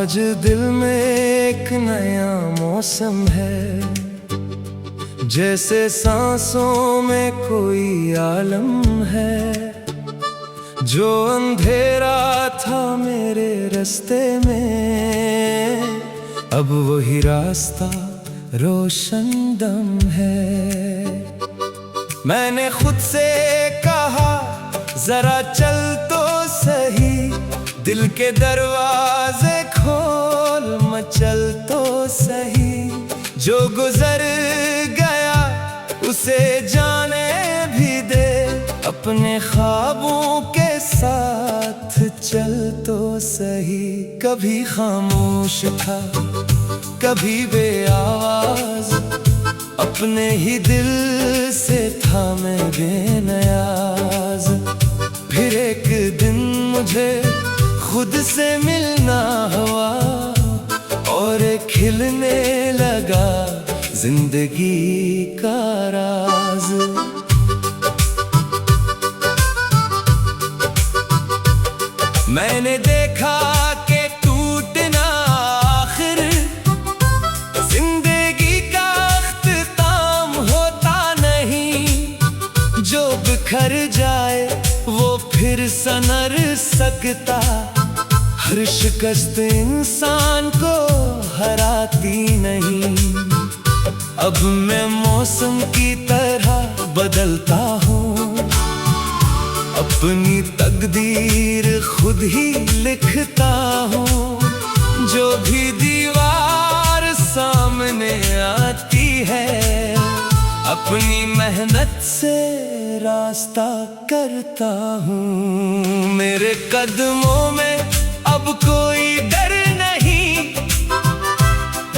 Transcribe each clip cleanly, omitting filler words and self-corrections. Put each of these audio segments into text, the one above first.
आज दिल में एक नया मौसम है, जैसे सांसों में कोई आलम है। जो अंधेरा था मेरे रास्ते में, अब वही रास्ता रोशन दम है। मैंने खुद से कहा जरा चल तो सही, दिल के दरवाजे खोल मचल तो सही। जो गुजर गया उसे जाने भी दे, अपने ख्वाबों के साथ चल तो सही। कभी खामोश था कभी बेआवाज, अपने ही दिल से था मैं बेनियाज। फिर एक दिन मुझे खुद से मिलना हुआ और खिलने लगा जिंदगी का राज। मैंने देखा कि टूटना आखिर जिंदगी का अख्ताम होता नहीं। जो बिखर जाए वो फिर संवर सकता, हर शिकस्त इंसान को हराती नहीं। अब मैं मौसम की तरह बदलता हूँ, अपनी तकदीर खुद ही लिखता हूँ। जो भी दीवार सामने आती है, अपनी मेहनत से रास्ता करता हूँ। मेरे कदमों में अब कोई डर नहीं,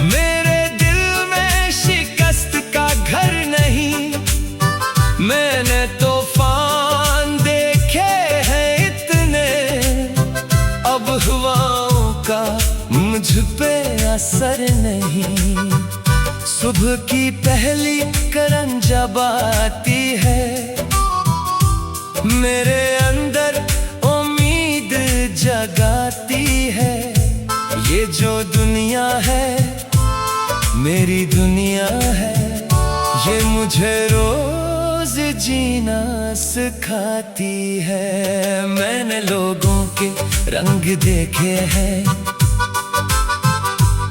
मेरे दिल में शिकस्त का घर नहीं। मैंने तूफान देखे हैं इतने, अब हवाओं का मुझ पे असर नहीं। सुबह की पहली किरण जब आती है, मेरे अंदर उम्मीद जगाती है। ये जो दुनिया है मेरी दुनिया है, ये मुझे रोज जीना सिखाती है। मैंने लोगों के रंग देखे हैं,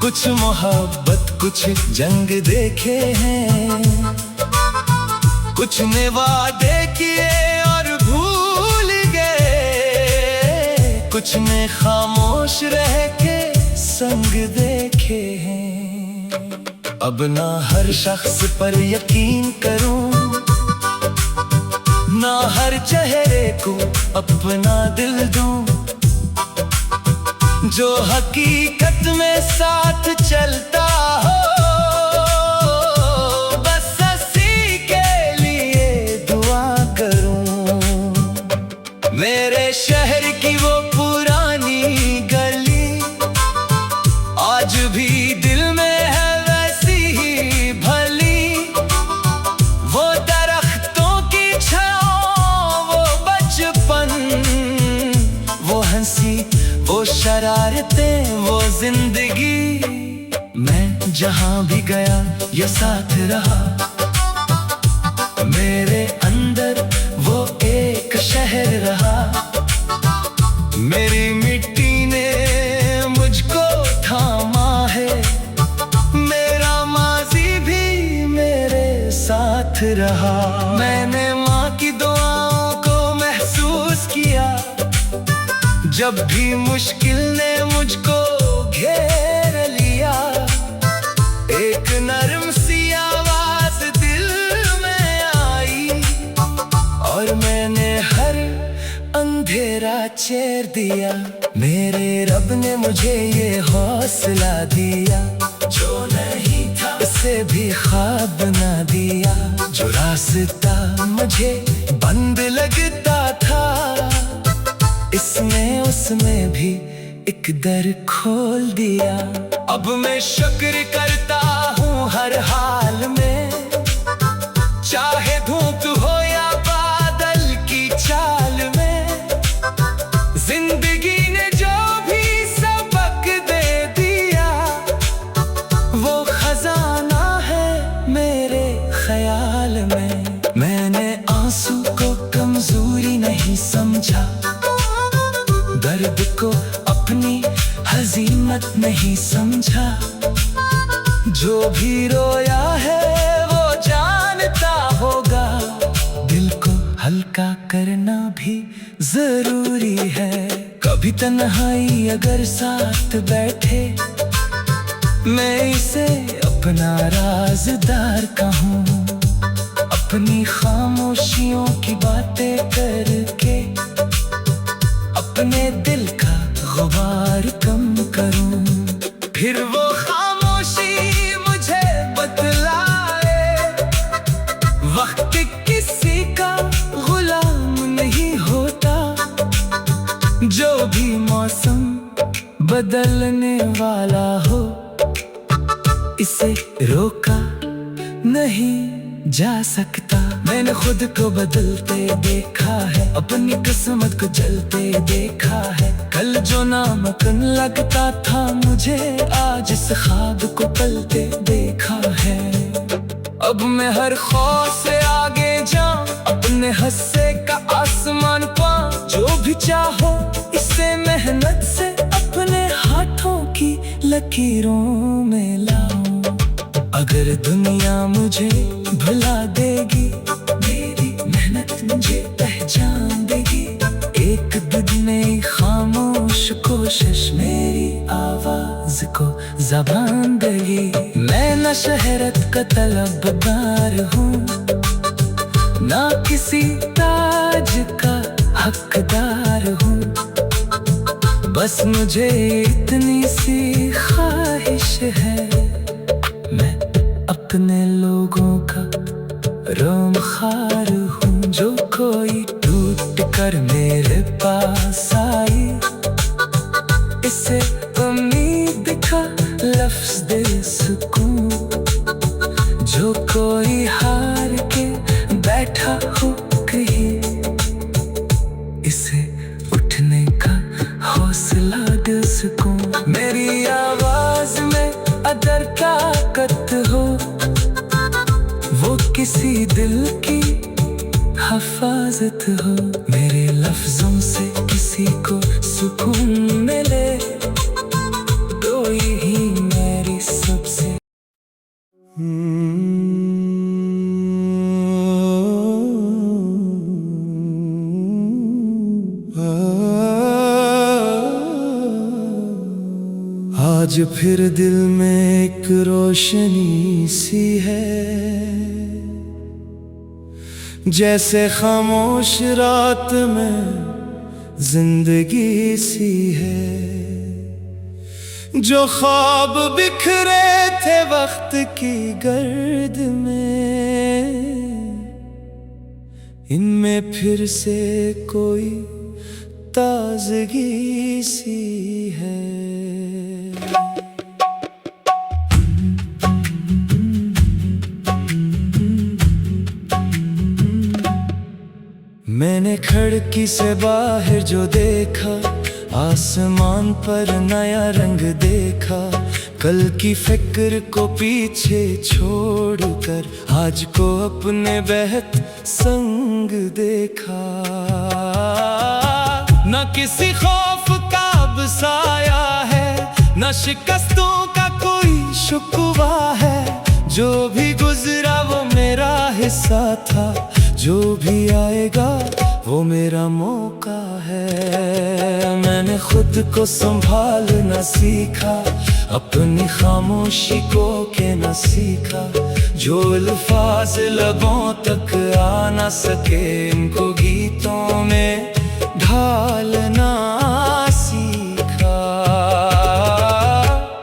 कुछ मोहब्बत कुछ जंग देखे हैं। कुछ ने वादे किए और भूल गए, कुछ ने खामोश रह के संग देखे हैं। अब ना हर शख्स पर यकीन करूं, ना हर चेहरे को अपना दिल दूं। जो हकीकत में साथ चलता हो, बस उसी के लिए दुआ करूं। मेरे शहर की वो पुरानी गली आज भी दिल में है वैसी ही भली। वो दरख्तों की छाँव, वो बचपन, वो हंसी, वो शरारतें, वो जिंदगी। मैं जहां भी गया ये साथ रहा, मेरे अंदर वो एक शहर रहा। मेरी मिट्टी ने मुझको थामा है, मेरा माजी भी मेरे साथ रहा। मैंने माँ की दुआओं को महसूस किया, जब भी मुश्किल ने मुझको घेर लिया। एक नरम सी आवाज दिल में आई, और मैंने हर अंधेरा चीर दिया। मेरे रब ने मुझे ये हौसला दिया, जो नहीं था उसे भी ख्वाब ना दिया। जो रास्ता मुझे बंद लगता था, इसने उसमें भी एक दर खोल दिया। अब मैं शुक्र करता हूँ हर हाल में, चाहे धूप हो या बादल की चाल में। जिंदगी ने जो भी सबक दे वो खजाना है मेरे ख्याल में। मैंने आंसू को कमजोरी नहीं समझा, दर्द को अपनी हजीमत नहीं समझा। जो भी रोया है वो जानता होगा, दिल को हल्का करना भी जरूरी है। कभी तन्हाई अगर साथ बैठे, मैं इसे अपना राज़दार कहूँ। अपनी खामोशियों की बातें करके अपने दिल का गुबार कम करूँ। फिर वो खामोशी मुझे बतलाए, वक्त किसी का गुलाम नहीं होता। जो भी मौसम बदलने वाला हो, इसे रोका नहीं जा सकता। मैंने खुद को बदलते देखा है, अपनी किस्मत को जलते देखा है। कल जो नामुमकिन लगता था मुझे, आज इस ख्वाब को पलते देखा है। अब मैं हर खौफ से आगे जाऊं, अपने हिस्से का आसमान पाऊं। जो भी चाहो इसे मेहनत से अपने हाथों की लकीरों में लाऊं। अगर दुनिया मुझे भुला देगी, मेरी मेहनत मुझे पहचान देगी। एक दिन में खामोश कोशिश मेरी आवाज को ज़बान देगी। मैं न शहरत का तलबगार हूँ, ना किसी ताज का हकदार हूँ। बस मुझे इतनी सी ख्वाहिश है, मैं अपने लोगों का रोमखार हूँ। जो कोई टूट कर मेरे पास आई, इसे उम्मीद का लफ्ज़ दे सकूं। जो कोई हार के बैठा हो कहीं, इसे उठने का हौसला दे सकूं। मेरी आवाज में अगर ताकत हो, वो किसी दिल की हिफाजत हो। मेरे लफ्जों से किसी को सुकून मिले, तो यही मेरी सबसे आज फिर दिल में एक रोशनी सी है, जैसे खामोश रात में जिंदगी सी है। जो ख्वाब बिखरे थे वक्त की गर्द में, इनमें फिर से कोई ताजगी सी है। मैंने खिड़की से बाहर जो देखा, आसमान पर नया रंग देखा। कल की फिक्र को पीछे छोड़कर आज को अपने बहत संग देखा। न किसी खौफ का अब साया है, न शिकस्तों का कोई शुक्वा है। जो भी गुजरा वो मेरा हिस्सा था, जो भी आएगा वो मेरा मौका है। मैंने खुद को संभालना सीखा, अपनी खामोशी को कहना सीखा। जो अल्फाज लबों तक आ ना सके, इनको गीतों में ढालना सीखा।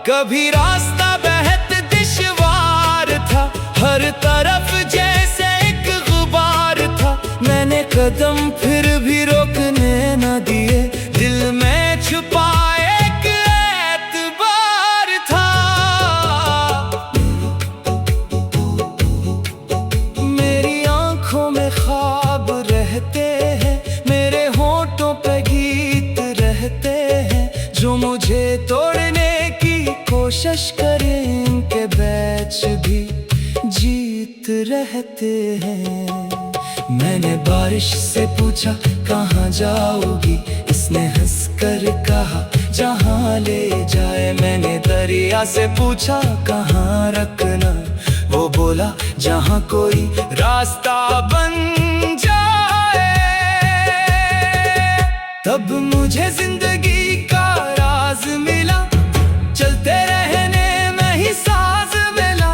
कभी रास्ता बेहद दुश्वार था, हर तरफ जैसे एक गुबार था। मैंने कदम फिर भी रोकने न दिए, दिल में छुपा एक एतबार था। मेरी आंखों में ख्वाब रहते हैं, मेरे होठों पे गीत रहते हैं। जो मुझे तोड़ने की कोशिश करें, इनके सच भी जीत रहते हैं। मैंने बारिश से पूछा कहाँ जाओगी, इसने हंसकर कहा जहाँ ले जाए। मैंने दरिया से पूछा कहाँ रखना, वो बोला जहाँ कोई रास्ता बन जाए। तब मुझे जिंदगी का राज मिला, चलते रहने में ही साज मिला।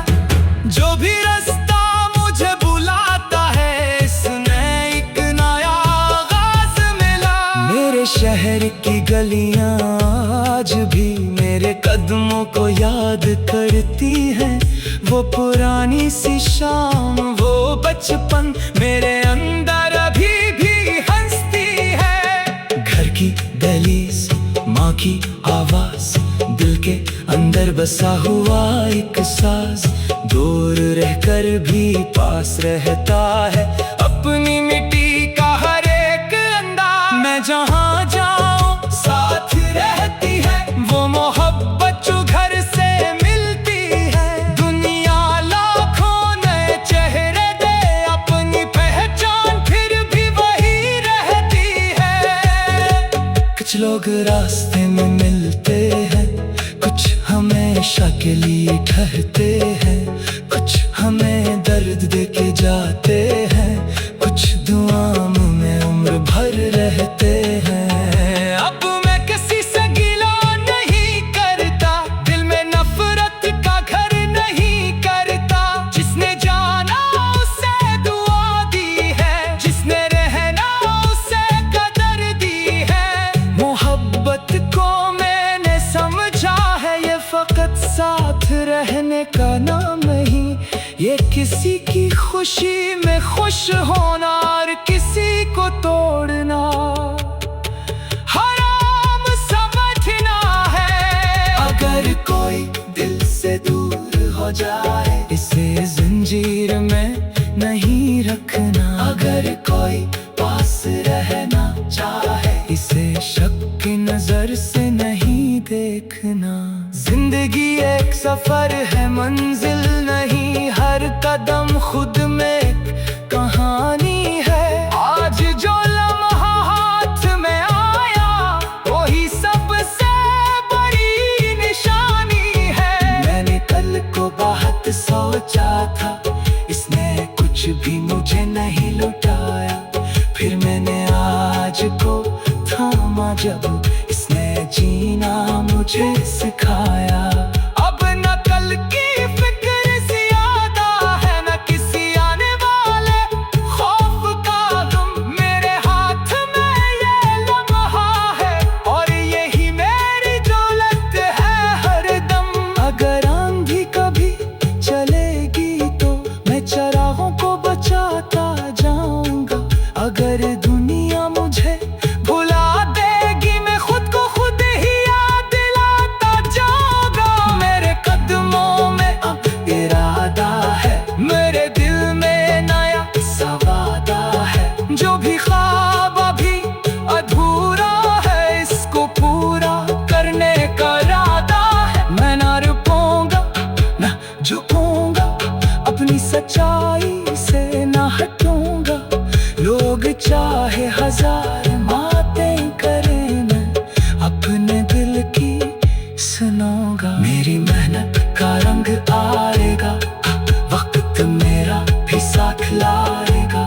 जो भी रास्ता मुझे बुलाता है, इसमें एक नया आगाज मिला। मेरे शहर की गलियां आज भी मेरे कदमों को याद करती हैं। वो पुरानी सी शाम, वो बचपन मेरे अंदर अभी भी हंसती है। घर की दहलीज, माँ की आवाज, दिल के अंदर बसा हुआ एक साज, दूर रहकर भी पास रहता है अपनी मिट्टी का हर एक अंदाज। मैं जहाँ जाऊँ साथ रहती है वो मोहब्बत जो घर से मिलती है। दुनिया लाखों नए चेहरे दे, अपनी पहचान फिर भी वही रहती है। कुछ लोग रास्ते में मिलते हैं, कुछ हमेशा के लिए ठहरते हैं, कुछ हमें दर्द दे के जाते हैं, कुछ दुआओं में उम्र भर रहते हैं। अब मैं किसी से गिला नहीं करता, दिल में नफरत का घर नहीं करता। जिसने जाना उसे दुआ दी है, जिसने रहना उसे कदर दी है। मोहब्बत को मैंने समझा है, ये फकत साथ रहने का नाम नहीं, ये किसी की खुशी में खुश होना और किसी को तोड़ना हराम समझना है। अगर कोई दिल से दूर हो जाए, इसे जंजीर में नहीं रखना। अगर कोई पास रहना चाहे, इसे शक की नजर से नहीं देखना। जिंदगी एक सफर है, मंजिल नहीं, हर कदम खुद में एक कहानी है। आज जो लम्हा हाथ में आया, वही सबसे बड़ी निशानी है। मैंने कल को बहुत सोचा था, इसने कुछ भी मुझे नहीं लुटाया। फिर मैंने आज को थामा जब इसने जीना मुझे सिखाया। अब न कल की फिक्र ज्यादा है, न किसी आने वाले खौफ का गम। मेरे हाथ में ये लम्हा है और यही मेरी दौलत है हरदम। अगर आंधी कभी चलेगी तो मैं चरागों को बचाता जाऊंगा। अगर दुनिया मुझे भुला देगी, मैं खुद को खुद ही याद दिलाता जाऊंगा। मेरे कदमों में अब इरादा है, मेरे दिल में नया सवादा है। जो भी ख्वाब अभी अधूरा है, इसको पूरा करने का इरादा है। मैं ना रुकूंगा ना झुकूंगा, अपनी सच्चाई से ना हटूंगा। लोग चाहे हजार बातें करें, मैं अपने दिल की सुनूंगा। मेरी मेहनत का रंग आएगा, वक्त मेरा भी साथ लाएगा।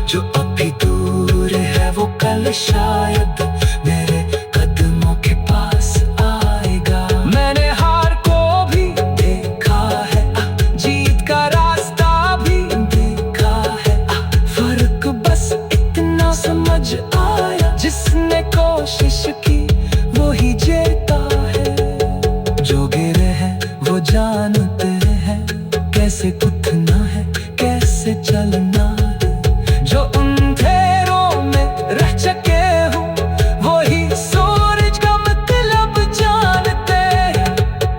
जो अभी दूर है वो कल शायद मेरे कदमों के पास आएगा। मैंने हार को भी देखा है, जीत का रास्ता भी देखा है। फर्क बस इतना समझ आया, जिसने कोशिश की वो ही जीता है। जो गिरे हैं वो जानते हैं, कैसे उठना है कैसे चलना है। जो अंधेरों में रह चुके हो, वो ही सूरज का मतलब जानते हैं।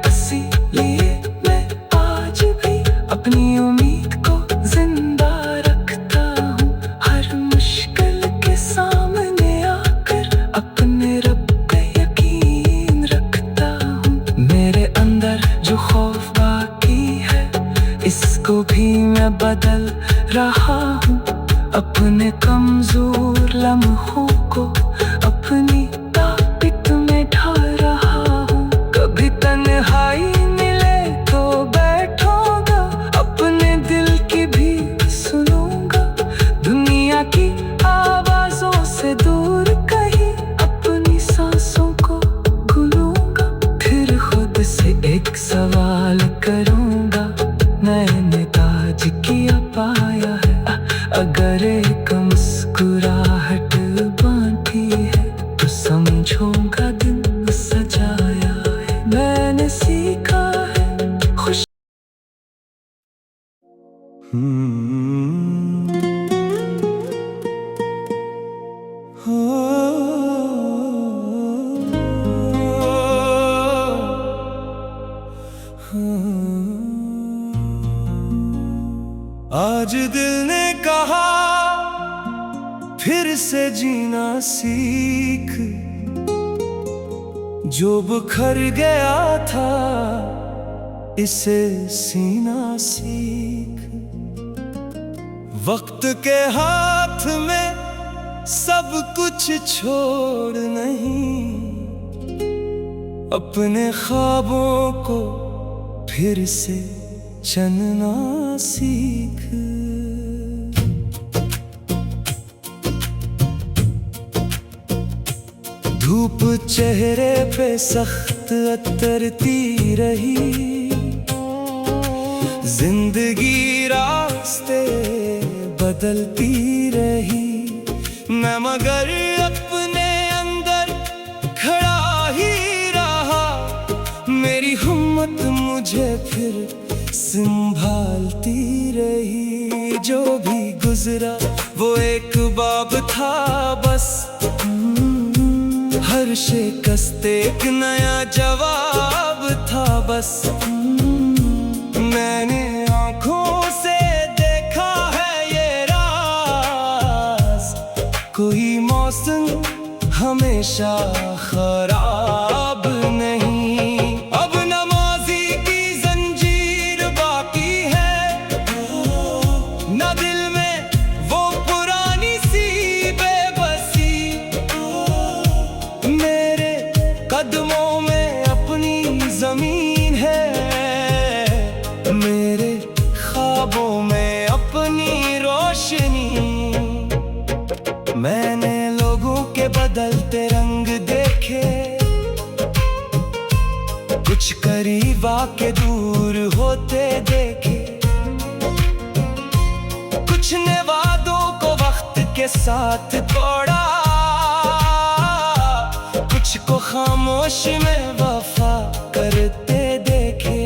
इसीलिए मैं आज भी अपनी उम्मीद को जिंदा रखता हूँ। हर मुश्किल के सामने आकर अपने रब पे यकीन रखता हूँ। मेरे अंदर जो खौफ बाकी है, को भी मैं बदल रहा हूँ, अपने कमजोर लम्हों को अपनी ताकत में ढाल रहा हूँ। कभी तन्हाई मिले तो बैठूंगा, अपने दिल की भी सुनूंगा, दुनिया की आवाजों से दूर कहीं अपनी सांसों को गुनूंगा। फिर खुद से एक सवाल करूंगा, मैंने ताज किया पाया है? अगर एक मुस्कुराहट बांटी है तो समझूंगा दिन सजाया है। मैंने सीखा है खुश आज दिल ने कहा फिर से जीना सीख, जो बिखर गया था इसे सीना सीख। वक्त के हाथ में सब कुछ छोड़ नहीं, अपने ख्वाबों को फिर से चुनना सीख। धूप चेहरे पे सख्त उतरती रही, जिंदगी रास्ते बदलती रही, मैं मगर अपने अंदर खड़ा ही रहा। मेरी हिम्मत मुझे फिर संभालती रही। जो भी गुजरा वो एक बाब था बस, हर शिकस्त एक नया जवाब था बस। मैंने आँखों से देखा है ये राज, कोई मौसम हमेशा खराब नहीं। अब नमाज़ी की जंजीर बाकी है, न दिल में वो पुरानी सी बेबसी। मेरे कदमों में अपनी जमीन है, मेरे ख्वाबों में अपनी रोशनी। मैंने लोगों के बदलते रंग देखे, कुछ करीब आके दूर होते देखे, कुछ ने वादों को वक्त के साथ तोड़ा, कुछ को खामोश में वफा करते देखे।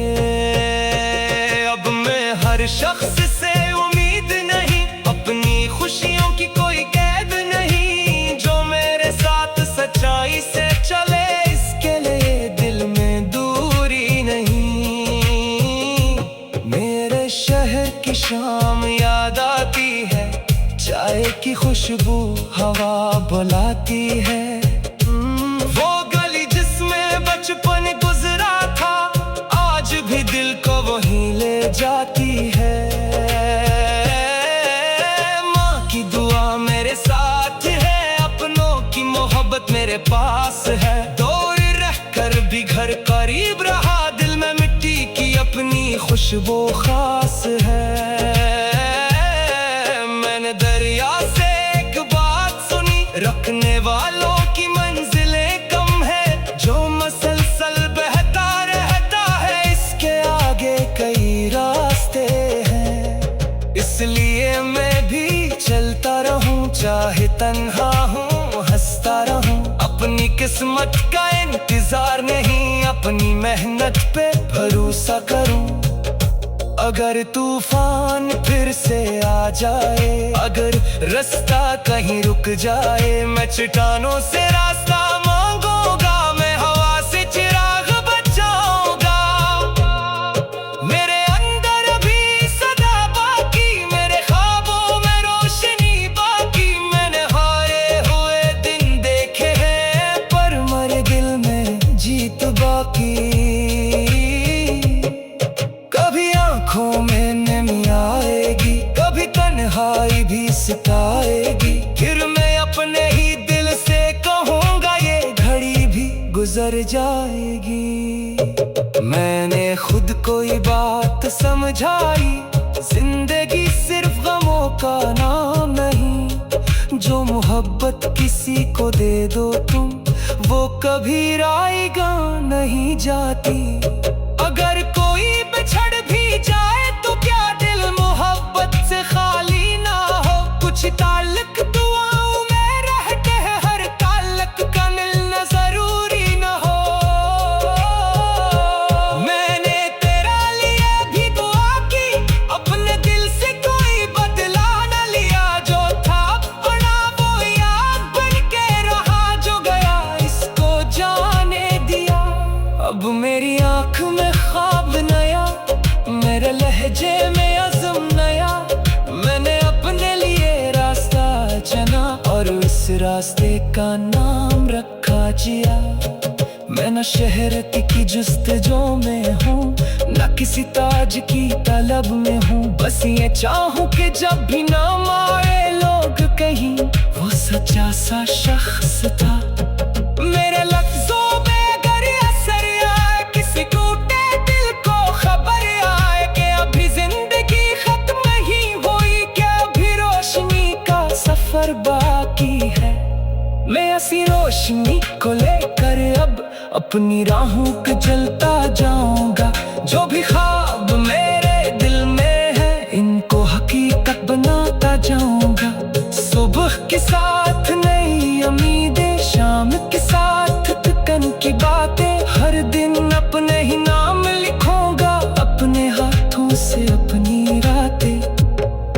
अब मैं हर शख्स से उम्मीद नहीं, अपनी खुशियों की कोई कैद नहीं। जो मेरे साथ सच्चाई से चले इसके लिए दिल में दूरी नहीं। मेरे शहर की शाम याद आती है, चाय की खुशबू हवा बुलाती है। वो गली जिसमें बचपन गुजरा था आज भी दिल को वहीं ले जाती है। माँ की दुआ मेरे साथ है, अपनों की मोहब्बत मेरे पास है। दूर रहकर भी घर करीब रहा, दिल में मिट्टी की अपनी खुशबू खास है। मैंने दरिया से एक बात सुनी, रखने वालों की मंजिलें कम है, जो मसलसल बहता रहता है इसके आगे कई रास्ते हैं। इसलिए मैं भी चलता रहूं, चाहे तन्हा हूँ हंसता रहूं। अपनी किस्मत का इंतजार नहीं, अपनी मेहनत पे भरोसा करूं। अगर तूफान फिर से आ जाए, अगर रास्ता कहीं रुक जाए, मैं चट्टानों से रास्ता मांगूंगा, मैं हवा से चिराग बचाऊंगा। मेरे अंदर भी सदा बाकी, मेरे ख्वाबों में रोशनी बाकी। मैंने हारे हुए दिन देखे हैं, पर मेरे दिल में जीत बाकी। कभी आंखों में नमी जुदाई भी सिखाएगी। फिर मैं अपने ही दिल से कहूँगा ये घड़ी भी गुजर जाएगी। मैंने खुद कोई बात समझाई, जिंदगी सिर्फ गमों का नाम नहीं। जो मोहब्बत किसी को दे दो तुम, वो कभी आएगा नहीं जाती। अगर कोई बिछड़ भी जाए तो क्या दिल मोहब्बत से खाली ना हो। कुछ ताल्लुक दुआओं में रहते हैं, हर ताल्लुक का मिलना जरूरी ना हो। मैंने तेरा लिए भी दुआ की, अपने दिल से कोई बदला न लिया। जो था अपना वो याद बन के रहा, जो गया इसको जाने दिया। अब मेरी आँख में ख्वाब नया, मेरे लहजे में अज़म नया। मैंने अपने लिए रास्ता चुना और उस रास्ते का नाम रखा जिया। मैं न शहरत की जुस्तजू में हूँ, न किसी ताज की तलब में हूँ। बस ये चाहूँ कि जब भी नाम आए लोग कहीं, वो सच्चा सा शख्स था। मेरे लफ्जों में अगर असर आए, किसी टूटे दिल को खबर आए कि अभी जिंदगी खत्म ही हुई, क्या अभी रोशनी का सफर बाकी है। मैं ऐसी रोशनी को लेकर अब अपनी राहों पे चलता जाऊंगा। जो भी ख्वाब मेरे दिल में है, इनको हकीकत बनाता जाऊंगा। सुबह के साथ नई उम्मीदें, शाम के साथ थकन की बातें। हर दिन अपने ही नाम लिखूंगा, अपने हाथों से अपनी रातें।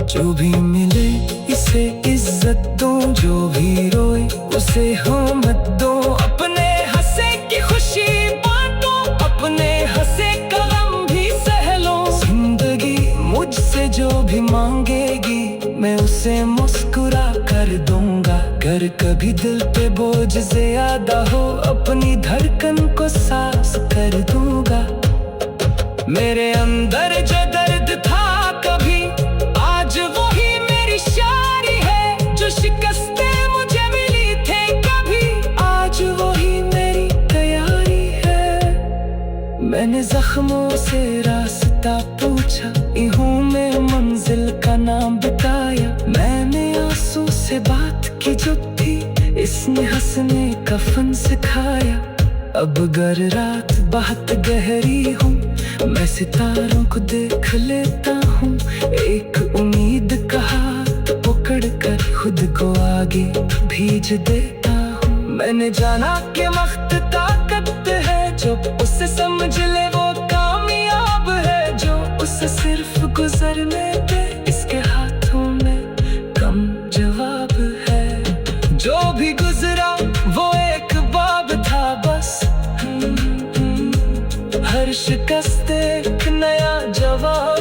जो भी मिले इसे इज्जत दूं, जो भी रोए उसे हिम्मत दूं। अपने हंसे की खुशी बांटूं, अपने हंसे का गम भी सह लूं। जिंदगी मुझसे जो भी मांगेगी, मैं उसे मुस्कुरा कर दूंगा। अगर कभी दिल पे बोझ ज्यादा हो, अपनी धड़कन को सांस कर दूंगा। मेरे अंदर जो दर्द था कभी, आज वही मेरी शायरी है। जो शिकस्तें मुझे मिली थे कभी, आज वही मेरी तैयारी है। मैंने जख्मों से रास्ता पूछा, यूं में मंजिल का नाम बताया। मैंने आंसू से बात की जो थी, इसने हंसने का फन सिखाया। अब अगर रात बहुत गहरी हूँ, मैं सितारों को देख लेता हूँ। एक उम्मीद का हाथ पकड़ कर खुद को आगे भेज देता हूँ। मैंने जाना कि वक्त ताकत है, जो उसे समझ ले वो कामयाब है। जो उसे सिर्फ गुजरने दे, इसके हाथों में कम जवाब है। जो भी गुजरा वो एक बाब था बस, हर शिकस्त एक नया जवाब।